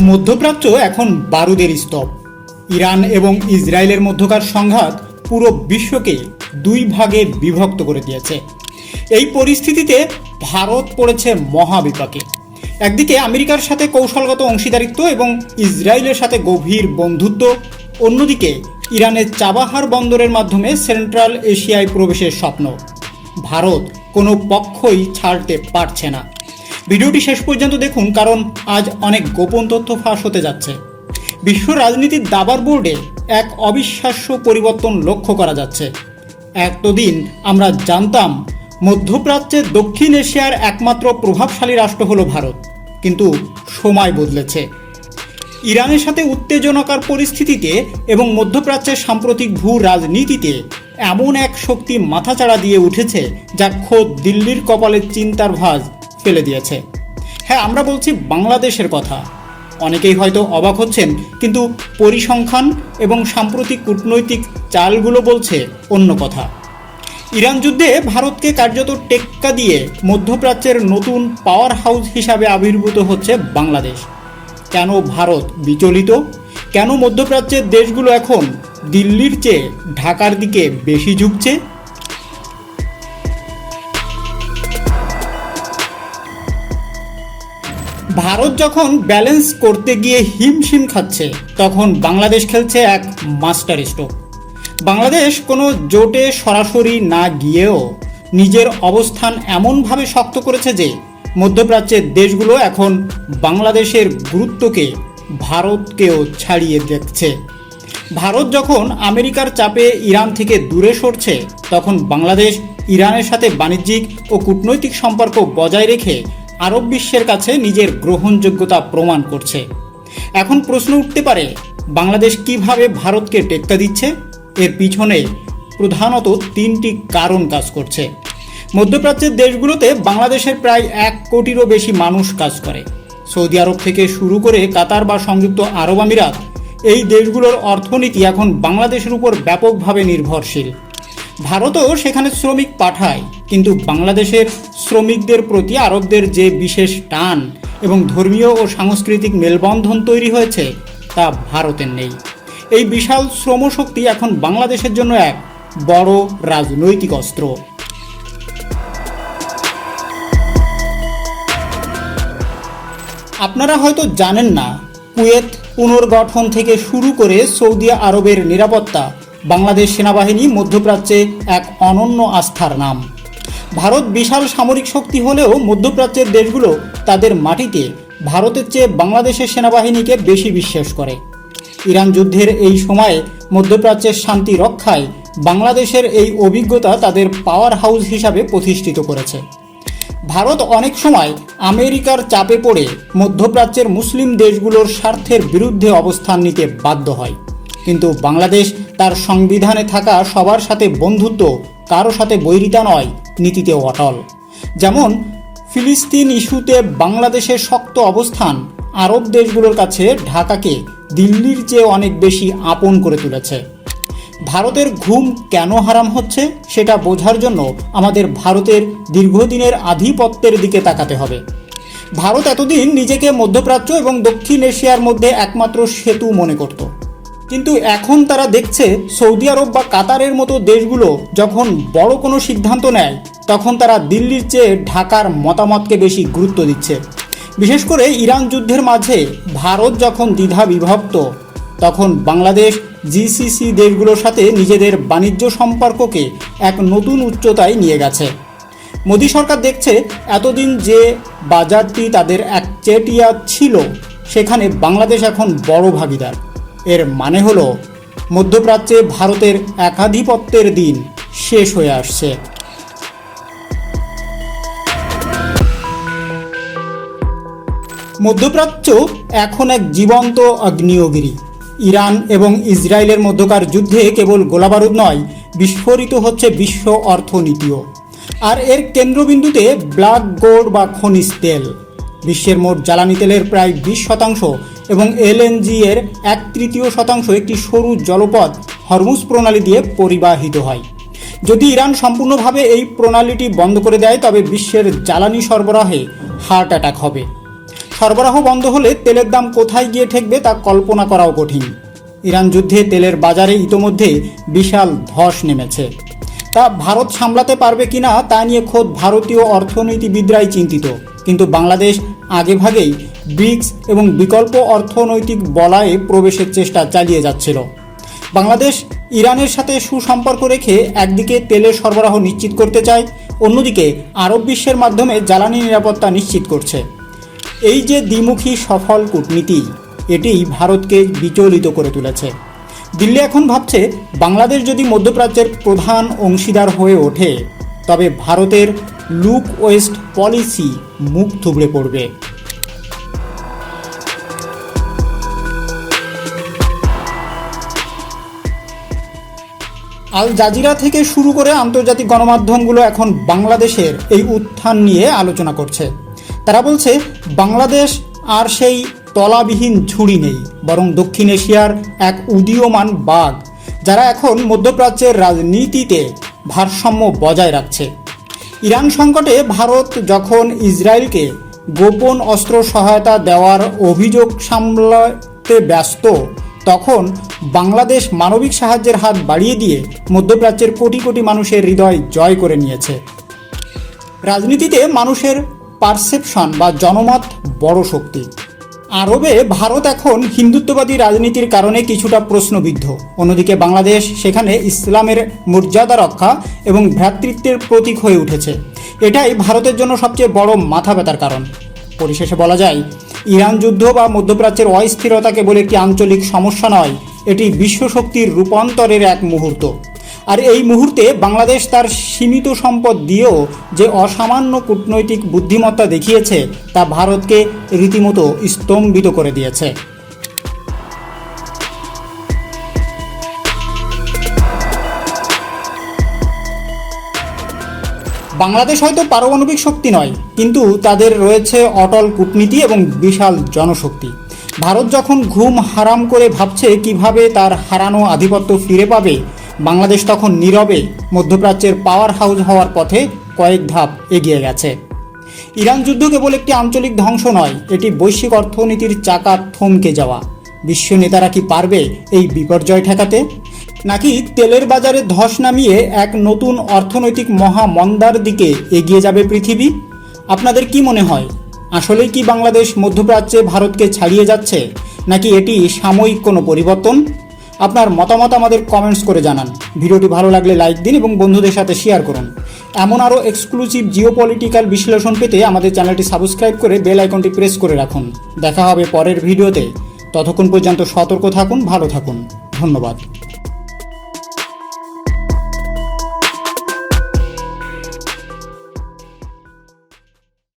মধ্যপ্রাচ্য এখন বারুদের স্তব। ইরান এবং ইসরায়েলের মধ্যকার সংঘাত পুরো বিশ্বকে দুই ভাগে বিভক্ত করে দিয়েছে। এই পরিস্থিতিতে ভারত পড়েছে মহাবিপাকে। একদিকে আমেরিকার সাথে কৌশলগত অংশীদারিত্ব এবং ইসরায়েলের সাথে গভীর বন্ধুত্ব, অন্যদিকে ইরানের চাবাহার বন্দরের মাধ্যমে সেন্ট্রাল এশিয়ায় প্রবেশের স্বপ্ন। ভারত কোনো পক্ষই ছাড়তে পারছে না। ভিডিওটি শেষ পর্যন্ত দেখুন, কারণ আজ অনেক গোপন তথ্য ফাঁস হতে যাচ্ছে। বিশ্ব রাজনীতির দাবার বোর্ডে এক অবিশ্বাস্য পরিবর্তন লক্ষ্য করা যাচ্ছে। এতদিন আমরা জানতাম মধ্যপ্রাচ্যের দক্ষিণ এশিয়ার একমাত্র প্রভাবশালী রাষ্ট্র হলো ভারত, কিন্তু সময় বদলেছে। ইরানের সাথে উত্তেজনাকার পরিস্থিতিতে এবং মধ্যপ্রাচ্যের সাম্প্রতিক ভূ রাজনীতিতে এমন এক শক্তি মাথাচাড়া দিয়ে উঠেছে যা খোদ দিল্লির কপালে চিন্তার ভাঁজ ফেলে দিয়েছে। হ্যাঁ, আমরা বলছি বাংলাদেশের কথা। অনেকেই হয়তো অবাক হচ্ছেন, কিন্তু পরিসংখ্যান এবং সাম্প্রতিক কূটনৈতিক চালগুলো বলছে অন্য কথা। ইরান যুদ্ধে ভারতকে কার্যত টেক্কা দিয়ে মধ্যপ্রাচ্যের নতুন পাওয়ার হাউস হিসাবে আবির্ভূত হচ্ছে বাংলাদেশ। কেন ভারত বিচলিত? কেন মধ্যপ্রাচ্যের দেশগুলো এখন দিল্লির চেয়ে ঢাকার দিকে বেশি ঝুঁকছে? ভারত যখন ব্যালেন্স করতে গিয়ে হিমশিম খাচ্ছে, তখন বাংলাদেশ খেলছে এক মাস্টার স্ট্রোক। বাংলাদেশ কোনো জোটে সরাসরি না গিয়েও নিজের অবস্থান এমনভাবে শক্ত করেছে যে মধ্যপ্রাচ্যের দেশগুলো এখন বাংলাদেশের গুরুত্বকে ভারতকেও ছাড়িয়ে দেখছে। ভারত যখন আমেরিকার চাপে ইরান থেকে দূরে সরছে, তখন বাংলাদেশ ইরানের সাথে বাণিজ্যিক ও কূটনৈতিক সম্পর্ক বজায় রেখে আরব বিশ্বের কাছে নিজের গ্রহণযোগ্যতা প্রমাণ করছে। এখন প্রশ্ন উঠতে পারে, বাংলাদেশ কিভাবে ভারতকে টেক্কা দিচ্ছে? এর পিছনে প্রধানত তিনটি কারণ কাজ করছে। মধ্যপ্রাচ্যের দেশগুলোতে বাংলাদেশের প্রায় 1 কোটিরও বেশি মানুষ কাজ করে। সৌদি আরব থেকে শুরু করে কাতার বা সংযুক্ত আরব আমিরাত, এই দেশগুলোর অর্থনীতি এখন বাংলাদেশের উপর ব্যাপকভাবে নির্ভরশীল। ভারতও সেখানে শ্রমিক পাঠায়, কিন্তু বাংলাদেশের শ্রমিকদের প্রতি আরবদের যে বিশেষ টান এবং ধর্মীয় ও সাংস্কৃতিক মেলবন্ধন তৈরি হয়েছে, তা ভারতের নেই। এই বিশাল শ্রমশক্তি এখন বাংলাদেশের জন্য এক বড় রাজনৈতিক অস্ত্র। আপনারা হয়তো জানেন না, কুয়েত পুনর্গঠন থেকে শুরু করে সৌদি আরবের নিরাপত্তা, বাংলাদেশ সেনাবাহিনী মধ্যপ্রাচ্যে এক অনন্য আস্থার নাম। ভারত বিশাল সামরিক শক্তি হলেও মধ্যপ্রাচ্যের দেশগুলো তাদের মাটিতে ভারতের চেয়ে বাংলাদেশের সেনাবাহিনীকে বেশি বিশ্বাস করে। ইরান যুদ্ধের এই সময়ে মধ্যপ্রাচ্যের শান্তি রক্ষায় বাংলাদেশের এই অভিজ্ঞতা তাদের পাওয়ার হাউস হিসাবে প্রতিষ্ঠিত করেছে। ভারত অনেক সময় আমেরিকার চাপে পড়ে মধ্যপ্রাচ্যের মুসলিম দেশগুলোর স্বার্থের বিরুদ্ধে অবস্থান নিতে বাধ্য হয়, কিন্তু বাংলাদেশ তার সংবিধানে থাকা সবার সাথে বন্ধুত্ব, কারো সাথে বৈরিতা নয় নীতিতে অটল। যেমন ফিলিস্তিন ইস্যুতে বাংলাদেশের শক্ত অবস্থান আরব দেশগুলোর কাছে ঢাকাকে দিল্লির চেয়ে অনেক বেশি আপন করে তুলেছে। ভারতের ঘুম কেন হারাম হচ্ছে সেটা বোঝার জন্য আমাদের ভারতের দীর্ঘদিনের আধিপত্যের দিকে তাকাতে হবে। ভারত এতদিন নিজেকে মধ্যপ্রাচ্য এবং দক্ষিণ এশিয়ার মধ্যে একমাত্র সেতু মনে করত, কিন্তু এখন তারা দেখছে সৌদি আরব বা কাতারের মতো দেশগুলো যখন বড় কোনো সিদ্ধান্ত নেয়, তখন তারা দিল্লির চেয়ে ঢাকার মতামতকে বেশি গুরুত্ব দিচ্ছে। বিশেষ করে ইরান যুদ্ধের মাঝে ভারত যখন দ্বিধা বিভক্ত, তখন বাংলাদেশ জিসিসি দেশগুলোর সাথে নিজেদের বাণিজ্য সম্পর্ককে এক নতুন উচ্চতায় নিয়ে গেছে। মোদী সরকার দেখছে এতদিন যে বাজারটি তাদের একচেটিয়া ছিল, সেখানে বাংলাদেশ এখন বড় ভাগিদার। এর মানে হলো মধ্যপ্রাচ্যে ভারতের একাধিপত্যের দিন শেষ হয়ে আসছে। মধ্যপ্রাচ্য এখন এক জীবন্ত আগ্নেয়গিরি। ইরান এবং ইসরায়েলের মধ্যকার যুদ্ধে কেবল গোলাবারুদ নয়, বিস্ফোরিত হচ্ছে বিশ্ব অর্থনীতিও। আর এর কেন্দ্রবিন্দুতে ব্ল্যাক গোল্ড বা খনিজ তেল। বিশ্বের মোট জ্বালানি তেলের প্রায় 20% এবং এলএনজি এর 1/3 একটি সরু জলপথ হরমুজ প্রণালী দিয়ে পরিবাহিত হয়। যদি ইরান সম্পূর্ণভাবে এই প্রণালীটি বন্ধ করে দেয়, তবে বিশ্বের জ্বালানি সরবরাহে হার্ট অ্যাটাক হবে। সরবরাহ বন্ধ হলে তেলের দাম কোথায় গিয়ে ঠেকবে তা কল্পনা করাও কঠিন। ইরান যুদ্ধে তেলের বাজারে ইতোমধ্যে বিশাল ধস নেমেছে। তা ভারত সামলাতে পারবে কিনা তা নিয়ে খোদ ভারতীয় অর্থনীতিবিদরাই চিন্তিত। কিন্তু বাংলাদেশ আগেভাগেই ব্রিক্স এবং বিকল্প অর্থনৈতিক বলয়ে প্রবেশের চেষ্টা চালিয়ে যাচ্ছিল। বাংলাদেশ ইরানের সাথে সুসম্পর্ক রেখে একদিকে তেলের সরবরাহ নিশ্চিত করতে চায়, অন্যদিকে আরব বিশ্বের মাধ্যমে জ্বালানি নিরাপত্তা নিশ্চিত করছে। এই যে দ্বিমুখী সফল কূটনীতি, এটি ভারতকে বিচলিত করে তুলেছে। দিল্লি এখন ভাবছে বাংলাদেশ যদি মধ্যপ্রাচ্যের প্রধান অংশীদার হয়ে ওঠে তবে ভারতের লুক ওয়েস্ট পলিসি মুখ থুবড়ে পড়বে। আল জাজিরা থেকে শুরু করে আন্তর্জাতিক গণমাধ্যমগুলো এখন বাংলাদেশের এই উত্থান নিয়ে আলোচনা করছে। তারা বলছে বাংলাদেশ আর সেই তলাবিহীন ঝুড়ি নেই, বরং দক্ষিণ এশিয়ার এক উদীয়মান বাঘ, যারা এখন মধ্যপ্রাচ্যের রাজনীতিতে ভারসাম্য বজায় রাখছে। ইরান সংকটে ভারত যখন ইসরায়েলকে গোপন অস্ত্র সহায়তা দেওয়ার অভিযোগ সামলাতে ব্যস্ত, তখন বাংলাদেশ মানবিক সাহায্যের হাত বাড়িয়ে দিয়ে মধ্যপ্রাচ্যের কোটি কোটি মানুষের হৃদয় জয় করে নিয়েছে। রাজনীতিতে মানুষের পারসেপশন বা জনমত বড় শক্তি। আরবে ভারত এখন হিন্দুত্ববাদী রাজনীতির কারণে কিছুটা প্রশ্নবিদ্ধ, অন্যদিকে বাংলাদেশ সেখানে ইসলামের মর্যাদা রক্ষা এবং ভ্রাতৃত্বের প্রতীক হয়ে উঠেছে। এটাই ভারতের জন্য সবচেয়ে বড় মাথা ব্যথার কারণ। পরিশেষে বলা যায়, ইরান যুদ্ধ বা মধ্যপ্রাচ্যের অস্থিরতা কেবল একটি আঞ্চলিক সমস্যা নয়, এটি বিশ্বশক্তির রূপান্তরের এক মুহূর্ত। আর এই মুহূর্তে বাংলাদেশ তার সীমিত সম্পদ দিয়েও যে অসামান্য কূটনৈতিক বুদ্ধিমত্তা দেখিয়েছে তা ভারতকে রীতিমতো স্তম্ভিত করে দিয়েছে। বাংলাদেশ হয়তো পারমাণবিক শক্তি নয়, কিন্তু তাদের রয়েছে অটল কূটনীতি এবং বিশাল জনশক্তি। ভারত যখন ঘুম হারাম করে ভাবছে কিভাবে তার হারানো আধিপত্য ফিরে পাবে, বাংলাদেশ তখন নীরবে মধ্যপ্রাচ্যের পাওয়ার হাউস হওয়ার পথে কয়েক ধাপ এগিয়ে গেছে। ইরান যুদ্ধ কেবল একটি আঞ্চলিক ধ্বংস নয়, এটি বৈশ্বিক অর্থনীতির চাকা থমকে যাওয়া। বিশ্ব নেতারা কি পারবে এই বিপর্যয় ঠেকাতে, নাকি তেলের বাজারে ধস নামিয়ে এক নতুন অর্থনৈতিক মহামন্দার দিকে এগিয়ে যাবে পৃথিবী? আপনাদের কি মনে হয়, আসলেই কি বাংলাদেশ মধ্যপ্রাচ্যে ভারতকে ছাড়িয়ে যাচ্ছে, নাকি এটি সাময়িক কোনো পরিবর্তন? আপনার মতামত আমাদের কমেন্টস করে জানান। ভিডিওটি ভালো লাগলে লাইক দিন এবং বন্ধুদের সাথে শেয়ার করুন। এমন আরও এক্সক্লুসিভ জিওপলিটিক্যাল বিশ্লেষণ পেতে আমাদের চ্যানেলটি সাবস্ক্রাইব করে বেল আইকনটি প্রেস করে রাখুন। দেখা হবে পরের ভিডিওতে। ততক্ষণ পর্যন্ত সতর্ক থাকুন, ভালো থাকুন। ধন্যবাদ।